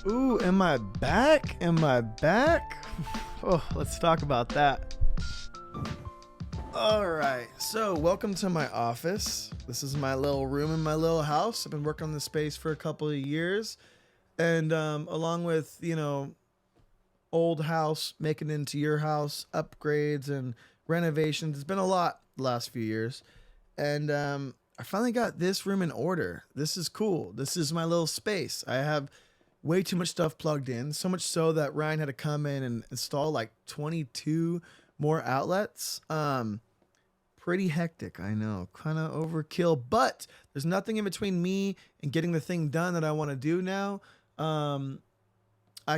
Ooh, am I back? Am I back? Oh, let's talk about that. All right, so welcome to my office. This is my little room in my little house. I've been working on this space for a couple of years, and along with old house making it into your house, upgrades and renovations. It's been a lot the last few years, and I finally got this room in order. This is cool. This is my little space. I have way too much stuff plugged in, so much so that Ryan had to come in and install like 22 more outlets. Pretty hectic, I know, kind of overkill, but there's nothing in between me and getting the thing done that I want to do now. I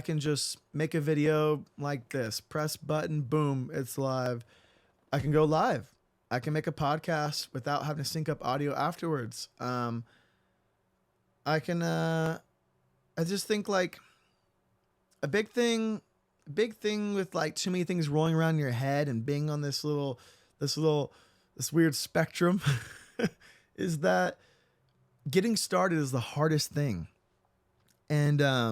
can just make a video like this, press button, boom, it's live. I can go live. I can make a podcast without having to sync up audio afterwards. I can, I just think like a big thing with like too many things rolling around in your head and being on this weird spectrum is that getting started is the hardest thing. And I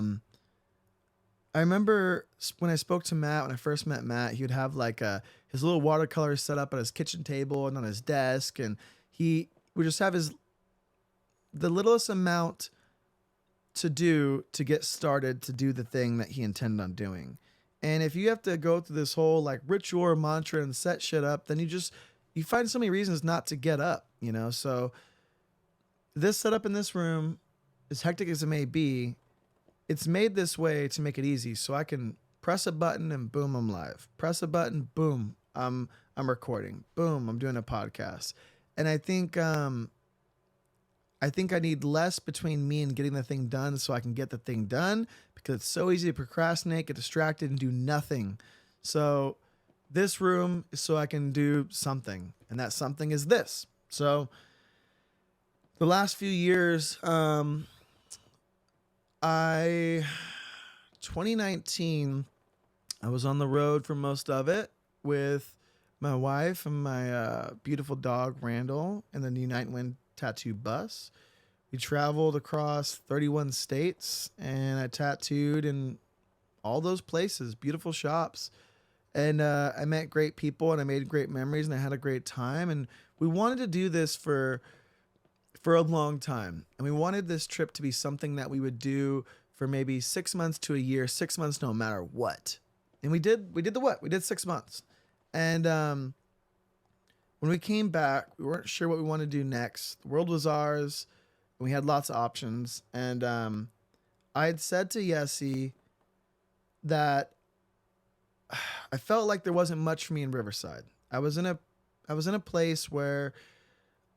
remember when I spoke to Matt, when I first met Matt, he would have like his little watercolors set up at his kitchen table and on his desk, and he would just have the littlest amount to do to get started to do the thing that he intended on doing. And if you have to go through this whole like ritual or mantra and set shit up, then you find so many reasons not to get up, So this setup in this room, as hectic as it may be, it's made this way to make it easy. So I can press a button and boom, I'm live. Press a button, boom, I'm recording. Boom, I'm doing a podcast. And I think I need less between me and getting the thing done so I can get the thing done, because it's so easy to procrastinate, get distracted, and do nothing. So this room is so I can do something, and that something is this. So the last few years, 2019, I was on the road for most of it with my wife and my beautiful dog, Randall, and the Unite and Win tattoo bus. We traveled across 31 states, and I tattooed in all those places, beautiful shops. And I met great people, and I made great memories, and I had a great time. And we wanted to do this for a long time. And we wanted this trip to be something that we would do for maybe 6 months to a year, 6 months no matter what. And we did the what? We did 6 months. And when we came back, we weren't sure what we wanted to do next. The world was ours. And we had lots of options. And I had said to Yessie that I felt like there wasn't much for me in Riverside. I was in a place where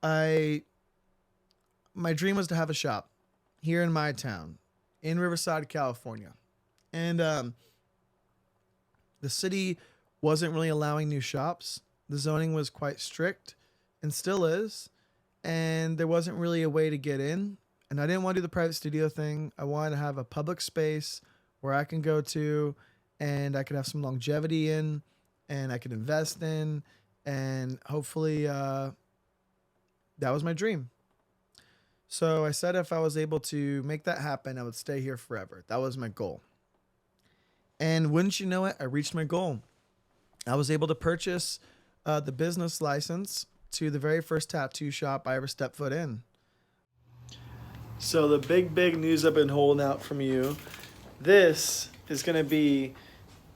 my dream was to have a shop here in my town in Riverside, California. And the city wasn't really allowing new shops. The zoning was quite strict and still is. And there wasn't really a way to get in. And I didn't want to do the private studio thing. I wanted to have a public space where I can go to and I could have some longevity in, and I could invest in, and hopefully that was my dream. So I said if I was able to make that happen, I would stay here forever. That was my goal. And wouldn't you know it, I reached my goal. I was able to purchase the business license to the very first tattoo shop I ever stepped foot in. So the big news I've been holding out from you, this is going to be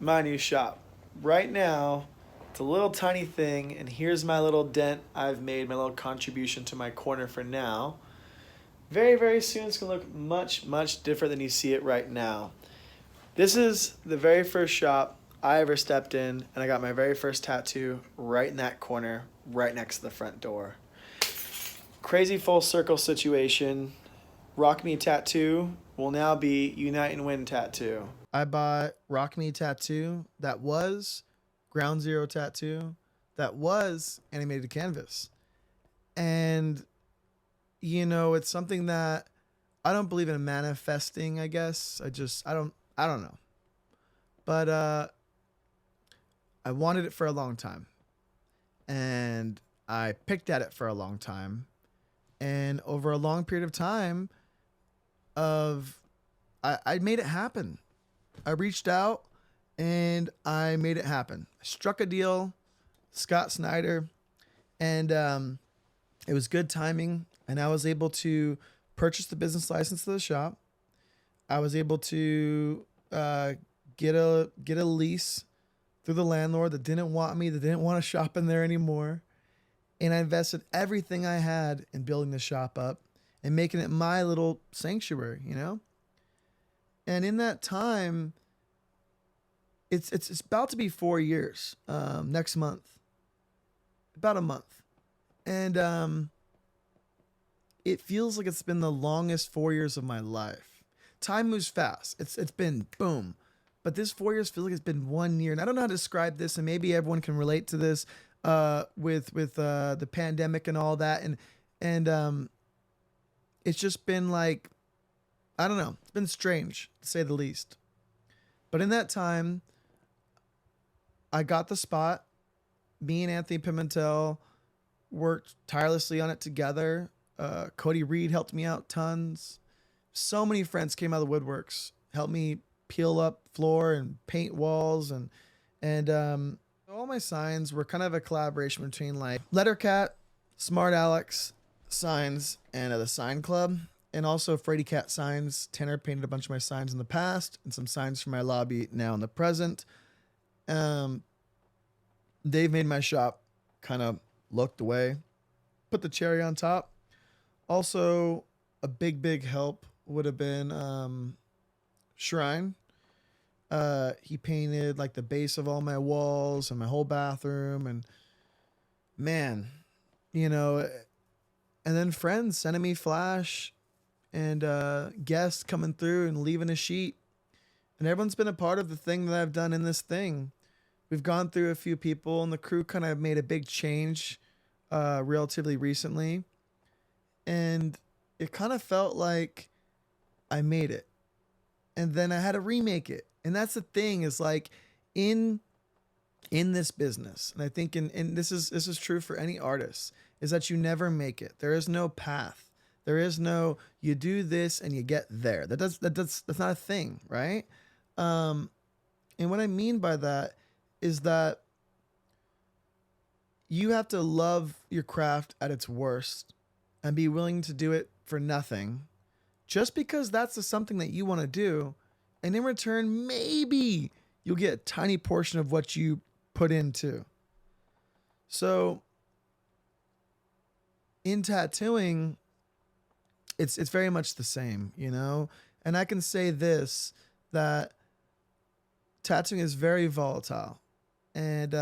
my new shop. Right now, it's a little tiny thing, and here's my little dent I've made, my little contribution to my corner for now. Very, very soon, it's going to look much different than you see it right now. This is the very first shop I ever stepped in, and I got my very first tattoo right in that corner, right next to the front door. Crazy full circle situation. Rock Me Tattoo will now be Unite and Win Tattoo. I bought Rock Me Tattoo, that was Ground Zero Tattoo, that was Animated Canvas. And, it's something that I don't believe in manifesting, I guess. I don't know. But I wanted it for a long time. And I picked at it for a long time. And over a long period of time of I made it happen. I reached out and I made it happen. I struck a deal, Scott Snyder, and it was good timing. And I was able to purchase the business license to the shop. I was able to get a lease through the landlord that didn't want me, that didn't want to shop in there anymore. And I invested everything I had in building the shop up and making it my little sanctuary, you know? And in that time, it's about to be 4 years next month, about a month. And it feels like it's been the longest 4 years of my life. Time moves fast. It's been boom. But this 4 years feels like it's been 1 year. And I don't know how to describe this, and maybe everyone can relate to this with the pandemic and all that. And it's just been like, I don't know. It's been strange, to say the least. But in that time, I got the spot. Me and Anthony Pimentel worked tirelessly on it together. Cody Reed helped me out tons. So many friends came out of the woodworks, helped me peel up floor and paint walls, and all my signs were kind of a collaboration between like Lettercat, Smart Alex signs, and the Sign Club, and also Freddy Cat signs. Tanner painted a bunch of my signs in the past, and some signs for my lobby now in the present. They've made my shop kind of look the way. Put the cherry on top. Also, a big help would have been Shrine. He painted like the base of all my walls and my whole bathroom, and man, you know, and then friends sending me flash and guests coming through and leaving a sheet, and everyone's been a part of the thing that I've done in this thing. We've gone through a few people, and the crew kind of made a big change relatively recently, and it kind of felt like I made it, and then I had to remake it. And that's the thing, is like in this business, and I think in this is true for any artist, is that you never make it. There is no path. There is no you do this and you get there. That's not a thing, right? And what I mean by that is that you have to love your craft at its worst and be willing to do it for nothing, just because that's something that you want to do. And in return, maybe you'll get a tiny portion of what you put into. So in tattooing, it's very much the same, you know? And I can say this, that tattooing is very volatile. And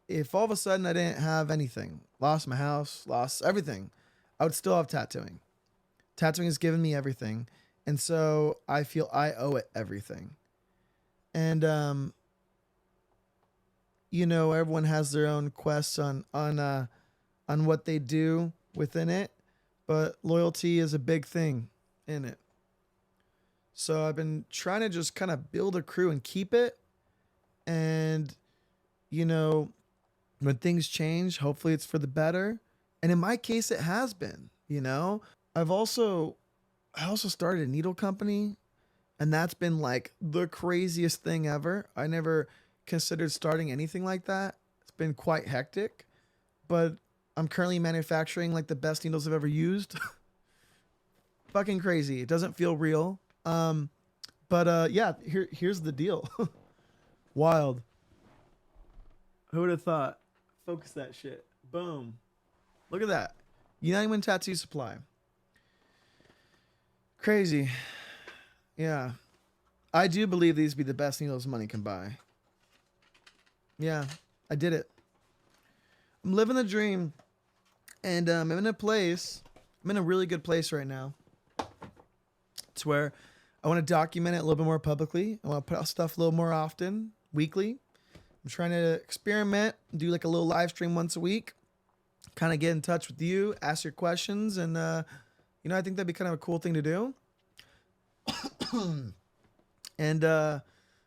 if all of a sudden I didn't have anything, lost my house, lost everything, I would still have tattooing. Tattooing has given me everything. And so I feel I owe it everything. And, you know, everyone has their own quests on what they do within it, but loyalty is a big thing in it. So I've been trying to just kind of build a crew and keep it. And, you know, when things change, hopefully it's for the better. And in my case, it has been, you know. I also started a needle company, and that's been like the craziest thing ever. I never considered starting anything like that. It's been quite hectic, but I'm currently manufacturing like the best needles I've ever used. Fucking crazy. It doesn't feel real. But yeah, here's the deal. Wild. Who would have thought? Focus that shit. Boom. Look at that. United Wind Tattoo Supply. Crazy. Yeah. I do believe these be the best needles money can buy. Yeah, I did it. I'm living the dream. And I'm in a really good place right now. It's where I want to document it a little bit more publicly. I want to put out stuff a little more often, weekly. I'm trying to experiment, do like a little live stream once a week, kind of get in touch with you, ask your questions, and you know, I think that'd be kind of a cool thing to do. And I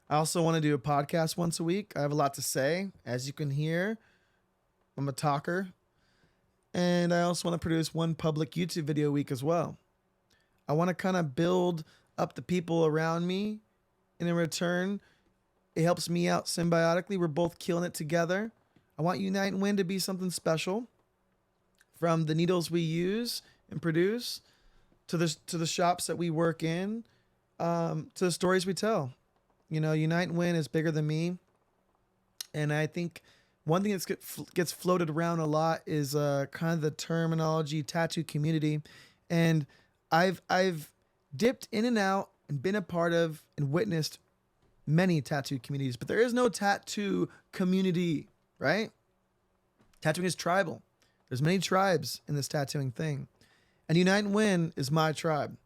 also want to do a podcast once a week. I have a lot to say, as you can hear. I'm a talker. And I also want to produce one public YouTube video a week as well. I want to kind of build up the people around me. And in return, it helps me out symbiotically. We're both killing it together. I want Unite and Win to be something special. From the needles we use and produce to the shops that we work in, to the stories we tell. Unite and Win is bigger than me, and I think one thing that gets floated around a lot is kind of the terminology tattoo community, and I've dipped in and out and been a part of and witnessed many tattoo communities, but there is no tattoo community, right? Tattooing is tribal. There's many tribes in this tattooing thing. And Unite and Win is my tribe.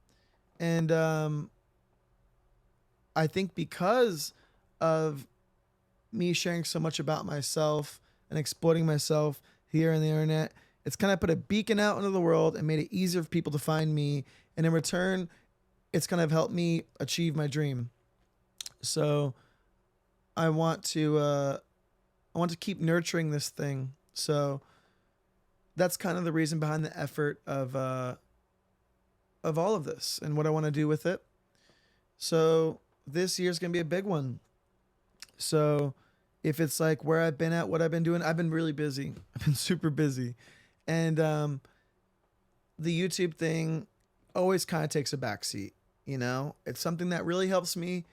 And I think because of me sharing so much about myself and exploiting myself here on the internet, it's kind of put a beacon out into the world and made it easier for people to find me. And in return, it's kind of helped me achieve my dream. So I want to keep nurturing this thing. So that's kind of the reason behind the effort of all of this and what I want to do with it. So this year's going to be a big one. So if it's like where I've been at, what I've been doing, I've been really busy. I've been super busy. And the YouTube thing always kind of takes a backseat. It's something that really helps me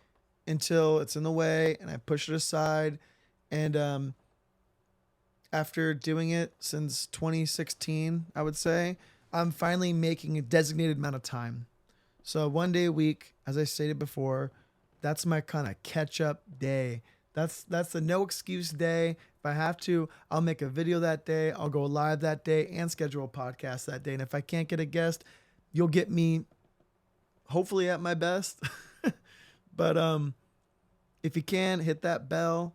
until it's in the way and I push it aside. And after doing it since 2016, I would say, I'm finally making a designated amount of time. So 1 day a week, as I stated before, that's my kind of catch-up day. That's the no excuse day. If I have to, I'll make a video that day. I'll go live that day and schedule a podcast that day. And if I can't get a guest, you'll get me hopefully at my best. But if you can, hit that bell.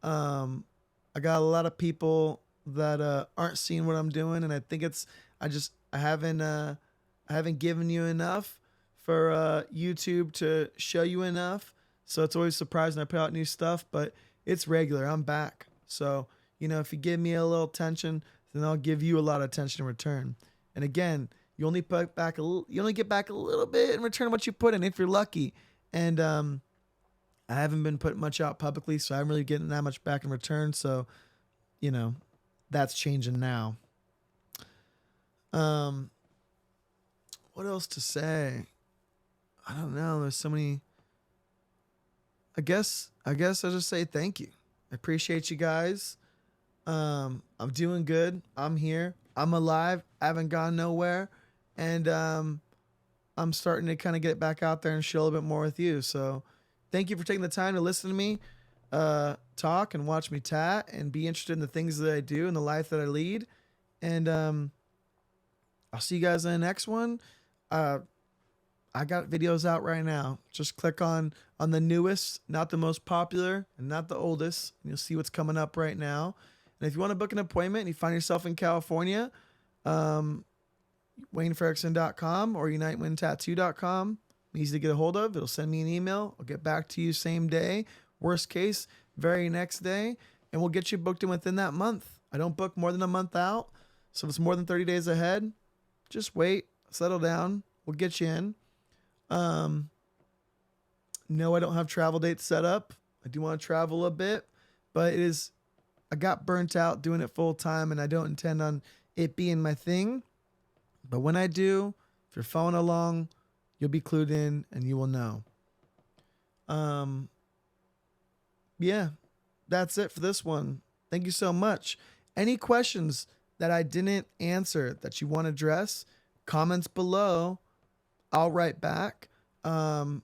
I got a lot of people that aren't seeing what I'm doing, and I think I haven't given you enough for YouTube to show you enough. So it's always surprising I put out new stuff, but it's regular. I'm back. So, if you give me a little attention, then I'll give you a lot of attention in return. And again, you only get back a little bit in return of what you put in if you're lucky. And I haven't been putting much out publicly, so I'm really getting that much back in return. So, that's changing now. What else to say? I don't know. There's so many. I guess I'll just say thank you. I appreciate you guys. I'm doing good. I'm here. I'm alive. I haven't gone nowhere. And I'm starting to kind of get back out there and chill a bit more with you. So thank you for taking the time to listen to me talk and watch me tat and be interested in the things that I do and the life that I lead. And I'll see you guys in the next one. I got videos out right now. Just click on the newest, not the most popular and not the oldest, and you'll see what's coming up right now. And if you want to book an appointment and you find yourself in California, WayneFredrickson.com or UniteWinTattoo.com. Easy to get a hold of. It'll send me an email. I'll get back to you same day. Worst case, very next day. And we'll get you booked in within that month. I don't book more than a month out. So if it's more than 30 days ahead, just wait. Settle down. We'll get you in. No, I don't have travel dates set up. I do want to travel a bit. But I got burnt out doing it full time. And I don't intend on it being my thing. But when I do, if you're following along, you'll be clued in and you will know. Yeah, that's it for this one. Thank you so much. Any questions that I didn't answer that you want to address, comments below. I'll write back. Or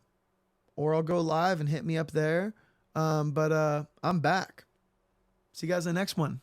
I'll go live and hit me up there. But I'm back. See you guys in the next one.